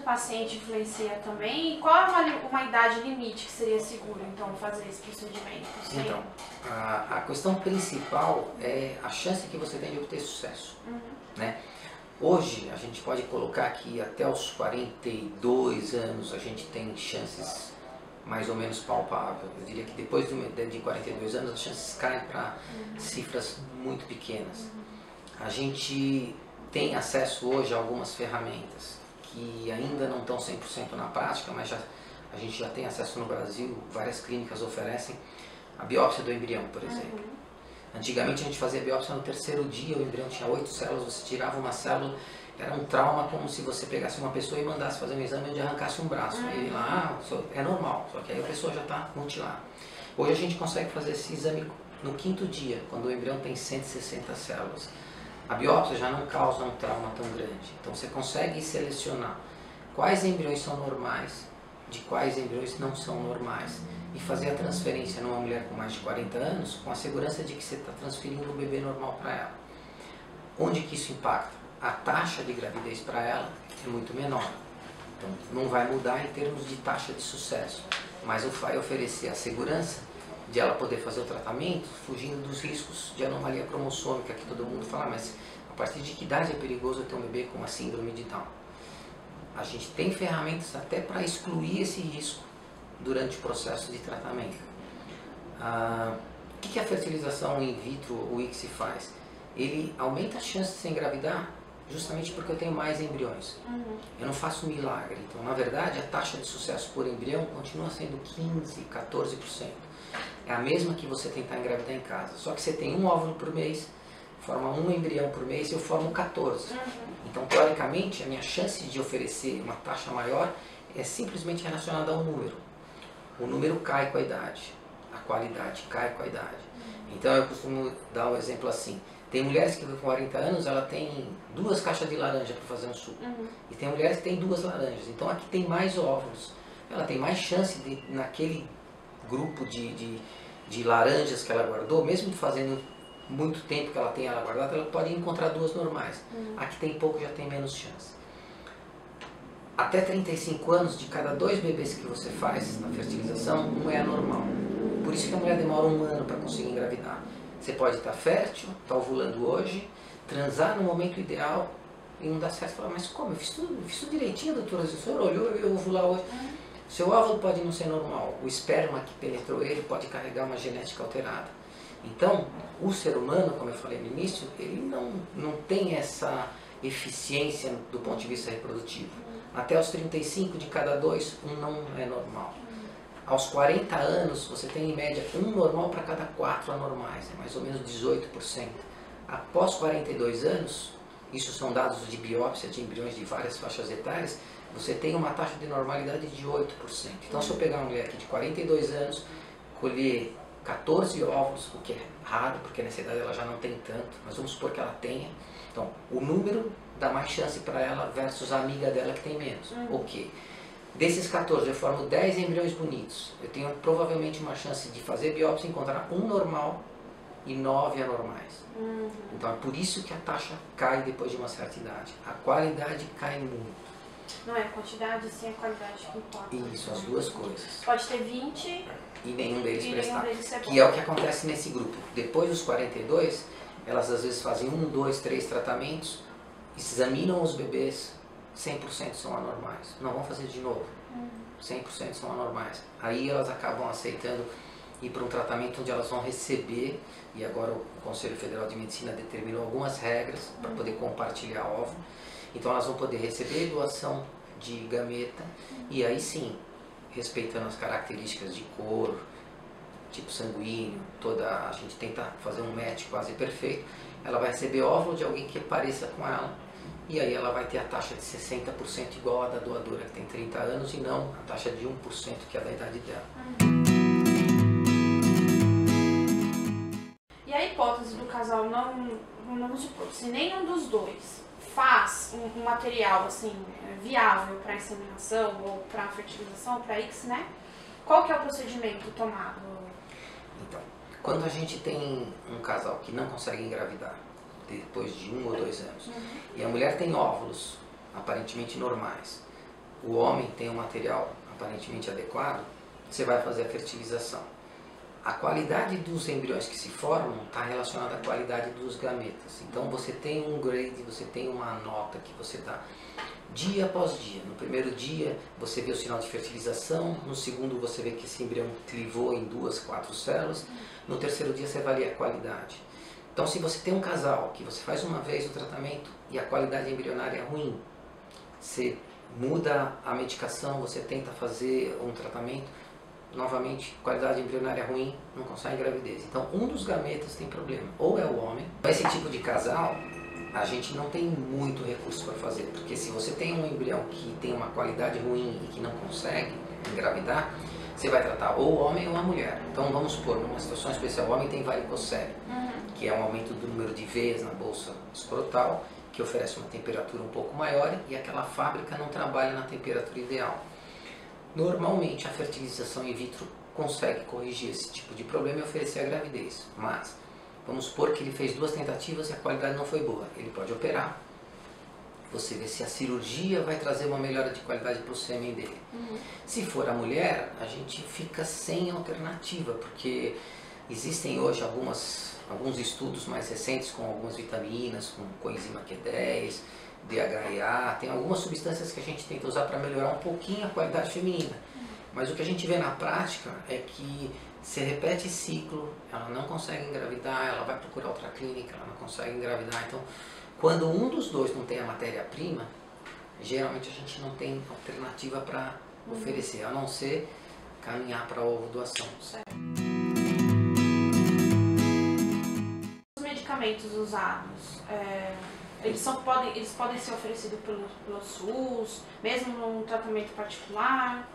paciente influencia também? E qual é uma idade limite que seria seguro, então, fazer esse procedimento? Então, a questão principal é a chance que você tem de obter sucesso, né? Hoje, a gente pode colocar que até os 42 anos a gente tem chances mais ou menos palpáveis. Eu diria que depois de 42 anos as chances caem para cifras muito pequenas. A gente tem acesso hoje a algumas ferramentas que ainda não estão 100% na prática, mas a gente já tem acesso no Brasil, várias clínicas oferecem a biópsia do embrião, por exemplo. Antigamente a gente fazia biópsia no terceiro dia, o embrião tinha 8 células, você tirava uma célula, era um trauma como se você pegasse uma pessoa e mandasse fazer um exame onde arrancasse um braço. Aí lá, é normal, só que aí a pessoa já está mutilada. Hoje a gente consegue fazer esse exame no 5º dia, quando o embrião tem 160 células. A biópsia já não causa um trauma tão grande, então você consegue selecionar quais embriões são normais, de quais embriões não são normais, e fazer a transferência numa mulher com mais de 40 anos com a segurança de que você está transferindo um bebê normal para ela. Onde que isso impacta? A taxa de gravidez para ela é muito menor. Então não vai mudar em termos de taxa de sucesso, mas vai oferecer a segurança de ela poder fazer o tratamento fugindo dos riscos de anomalia cromossômica, que todo mundo fala, mas a partir de que idade é perigoso ter um bebê com uma síndrome de Down? A gente tem ferramentas até para excluir esse risco durante o processo de tratamento. O que a fertilização in vitro, o ICSI, faz? Ele aumenta a chance de se engravidar justamente porque eu tenho mais embriões. Eu não faço milagre. Então, na verdade, a taxa de sucesso por embrião continua sendo 15%, 14%. É a mesma que você tentar engravidar em casa. Só que você tem um óvulo por mês, forma um embrião por mês e eu formo 14. Então, teoricamente, a minha chance de oferecer uma taxa maior é simplesmente relacionada ao número. O número cai com a idade, a qualidade cai com a idade. Então eu costumo dar um exemplo assim, tem mulheres que com 40 anos ela tem 2 caixas de laranja para fazer um suco, e tem mulheres que tem 2 laranjas, então aqui tem mais óvulos, ela tem mais chance de, naquele grupo de laranjas que ela guardou, mesmo fazendo muito tempo que ela tem ela guardada, ela pode encontrar 2 normais, aqui tem pouco, já tem menos chance. Até 35 anos, de cada 2 bebês que você faz na fertilização, um é anormal. Por isso que a mulher demora 1 ano para conseguir engravidar. Você pode estar fértil, estar ovulando hoje, transar no momento ideal e não dá certo. Fala, mas como? Eu fiz tudo direitinho, doutora. O senhor olhou e eu ovular hoje. Seu óvulo pode não ser normal. O esperma que penetrou ele pode carregar uma genética alterada. Então, o ser humano, como eu falei no início, ele não tem essa eficiência do ponto de vista reprodutivo. Até os 35, de cada 2, um não é normal. Aos 40 anos, você tem em média um normal para cada 4 anormais, é mais ou menos 18%. Após 42 anos, isso são dados de biópsia de embriões de várias faixas etárias, você tem uma taxa de normalidade de 8%. Então, se eu pegar uma mulher aqui de 42 anos, colher 14 óvulos, o que é raro, porque nessa idade ela já não tem tanto, mas vamos supor que ela tenha. Então, o número dá mais chance para ela versus a amiga dela que tem menos. Ok. Desses 14, eu formo 10 embriões bonitos. Eu tenho provavelmente uma chance de fazer biópsia e encontrar um normal e 9 anormais. Então, é por isso que a taxa cai depois de uma certa idade. A qualidade cai muito. Não é a quantidade, sim a qualidade que importa. Isso, as duas coisas. Pode ter 20 e nenhum deles prestar. É que é o que acontece nesse grupo. Depois dos 42, elas às vezes fazem 1, 2, 3 tratamentos, examinam os bebês, 100% são anormais. Não vão fazer de novo. 100% são anormais. Aí elas acabam aceitando ir para um tratamento onde elas vão receber, e agora o Conselho Federal de Medicina determinou algumas regras para poder compartilhar óvulo. Então elas vão poder receber doação de gameta, e aí sim, respeitando as características de cor, tipo sanguíneo, a gente tenta fazer um match quase perfeito, ela vai receber óvulo de alguém que pareça com ela, e aí ela vai ter a taxa de 60% igual a da doadora, que tem 30 anos, e não a taxa de 1%, que é da idade dela. E a hipótese do casal não vamos supor, se nenhum dos dois faz um material assim, viável para inseminação ou para fertilização, para ICSI, né? Qual que é o procedimento tomado? Então, quando a gente tem um casal que não consegue engravidar depois de 1 ou 2 anos, e a mulher tem óvulos aparentemente normais, o homem tem um material aparentemente adequado, você vai fazer a fertilização. A qualidade dos embriões que se formam está relacionada à qualidade dos gametas. Então você tem um grade, você tem uma nota que você dá dia após dia. No primeiro dia você vê o sinal de fertilização, no segundo você vê que esse embrião clivou em 2, 4 células, no terceiro dia você avalia a qualidade. Então se você tem um casal que você faz uma vez o tratamento e a qualidade embrionária é ruim, você muda a medicação, você tenta fazer um tratamento, novamente, qualidade embrionária ruim, não consegue gravidez. Então, um dos gametas tem problema, ou é o homem. Esse tipo de casal, a gente não tem muito recurso para fazer, porque se você tem um embrião que tem uma qualidade ruim e que não consegue engravidar, você vai tratar ou o homem ou a mulher. Então, vamos supor, numa situação especial, o homem tem varicocele, que é um aumento do número de veias na bolsa escrotal, que oferece uma temperatura um pouco maior e aquela fábrica não trabalha na temperatura ideal. Normalmente a fertilização in vitro consegue corrigir esse tipo de problema e oferecer a gravidez, mas vamos supor que ele fez 2 tentativas e a qualidade não foi boa. Ele pode operar, você vê se a cirurgia vai trazer uma melhora de qualidade para o sêmen dele. Se for a mulher, a gente fica sem alternativa, porque existem hoje alguns estudos mais recentes com algumas vitaminas, com coenzima Q10, DHEA, tem algumas substâncias que a gente tenta usar para melhorar um pouquinho a qualidade feminina. Mas o que a gente vê na prática é que se repete ciclo, ela não consegue engravidar, ela vai procurar outra clínica, ela não consegue engravidar. Então, quando um dos dois não tem a matéria-prima, geralmente a gente não tem alternativa para oferecer, a não ser caminhar para a ovo-doação. Os medicamentos usados, eles podem ser oferecidos pelo SUS, mesmo num tratamento particular?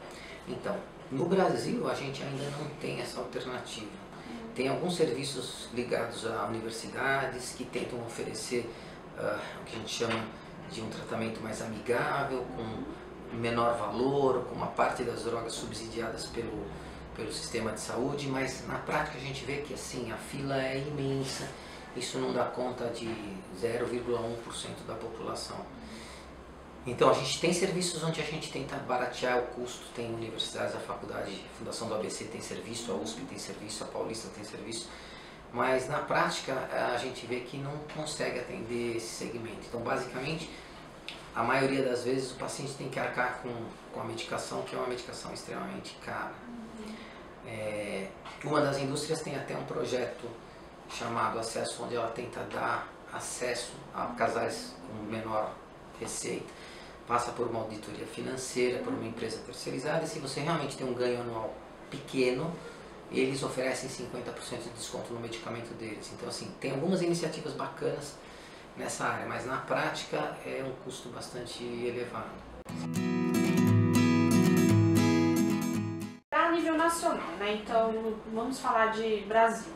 Então, no Brasil a gente ainda não tem essa alternativa. Tem alguns serviços ligados a universidades que tentam oferecer o que a gente chama de um tratamento mais amigável, com menor valor, com uma parte das drogas subsidiadas pelo sistema de saúde, mas na prática a gente vê que assim, a fila é imensa. Isso não dá conta de 0,1% da população. Então a gente tem serviços onde a gente tenta baratear o custo, tem universidades, a faculdade, a Fundação do ABC tem serviço, a USP tem serviço, a Paulista tem serviço, mas na prática a gente vê que não consegue atender esse segmento. Então basicamente, a maioria das vezes o paciente tem que arcar com a medicação, que é uma medicação extremamente cara. Uma das indústrias tem até um projeto chamado Acesso, onde ela tenta dar acesso a casais com menor receita, passa por uma auditoria financeira, por uma empresa terceirizada, e se você realmente tem um ganho anual pequeno, eles oferecem 50% de desconto no medicamento deles. Então assim, tem algumas iniciativas bacanas nessa área, mas na prática é um custo bastante elevado. A nível nacional, né? Então vamos falar de Brasil.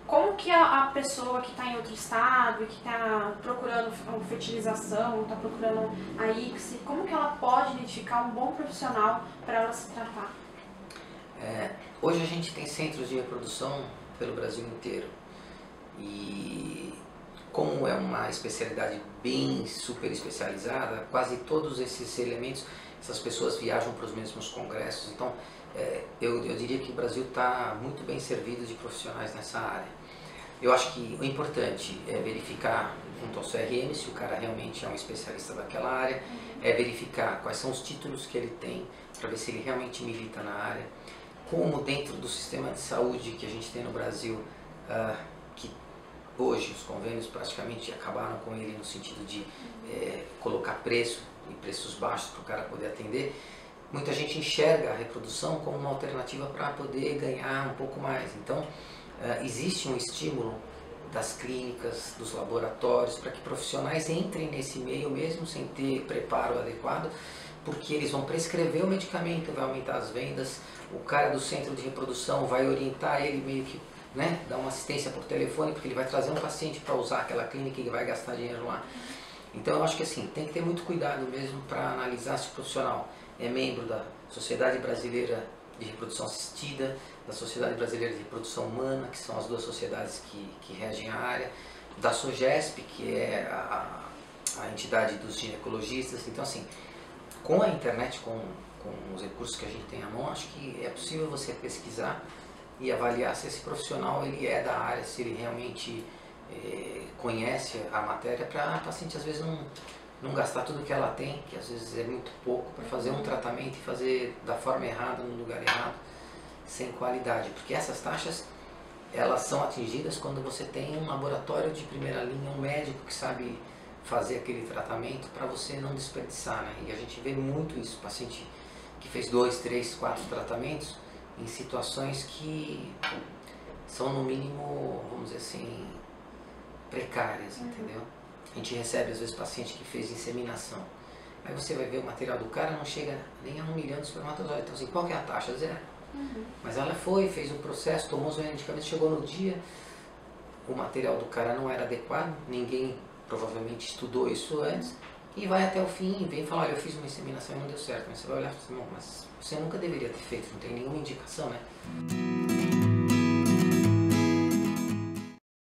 Como que a pessoa que está em outro estado e que está procurando fertilização, está procurando a ICSI, como que ela pode identificar um bom profissional para ela se tratar? Hoje a gente tem centros de reprodução pelo Brasil inteiro e como é uma especialidade bem super especializada, quase todos esses elementos, essas pessoas viajam para os mesmos congressos, então eu diria que o Brasil está muito bem servido de profissionais nessa área. Eu acho que o importante é verificar junto ao CRM se o cara realmente é um especialista daquela área, é verificar quais são os títulos que ele tem, para ver se ele realmente milita na área, como dentro do sistema de saúde que a gente tem no Brasil, que hoje os convênios praticamente acabaram com ele no sentido de colocar preço e preços baixos para o cara poder atender. Muita gente enxerga a reprodução como uma alternativa para poder ganhar um pouco mais. Então, existe um estímulo das clínicas, dos laboratórios, para que profissionais entrem nesse meio mesmo sem ter preparo adequado, porque eles vão prescrever o medicamento, vai aumentar as vendas, o cara do centro de reprodução vai orientar ele meio que, né, dar uma assistência por telefone, porque ele vai trazer um paciente para usar aquela clínica e vai gastar dinheiro lá. Então eu acho que assim, tem que ter muito cuidado mesmo para analisar se o profissional é membro da Sociedade Brasileira de Reprodução Assistida, da Sociedade Brasileira de Reprodução Humana, que são as duas sociedades que regem a área, da SOGESP, que é a entidade dos ginecologistas. Então assim, Com a internet, com os recursos que a gente tem à mão, acho que é possível você pesquisar e avaliar se esse profissional ele é da área, se ele realmente conhece a matéria, para a paciente às vezes não gastar tudo que ela tem, que às vezes é muito pouco, para fazer um tratamento e fazer da forma errada, no lugar errado, sem qualidade. Porque essas taxas, elas são atingidas quando você tem um laboratório de primeira linha, um médico que sabe fazer aquele tratamento para você não desperdiçar, né? E a gente vê muito isso, paciente que fez 2, 3, 4 tratamentos em situações que são no mínimo, vamos dizer assim, precárias, entendeu? A gente recebe às vezes paciente que fez inseminação. Aí você vai ver o material do cara, não chega nem a 1 milhão de espermatozoides. Então assim, qual que é a taxa? 0. Mas ela fez um processo, tomou os medicamentos, chegou no dia, o material do cara não era adequado, ninguém provavelmente estudou isso antes, e vai até o fim e vem falar, olha, eu fiz uma inseminação e não deu certo. Mas você vai olhar e falar assim, mas você nunca deveria ter feito, não tem nenhuma indicação, né?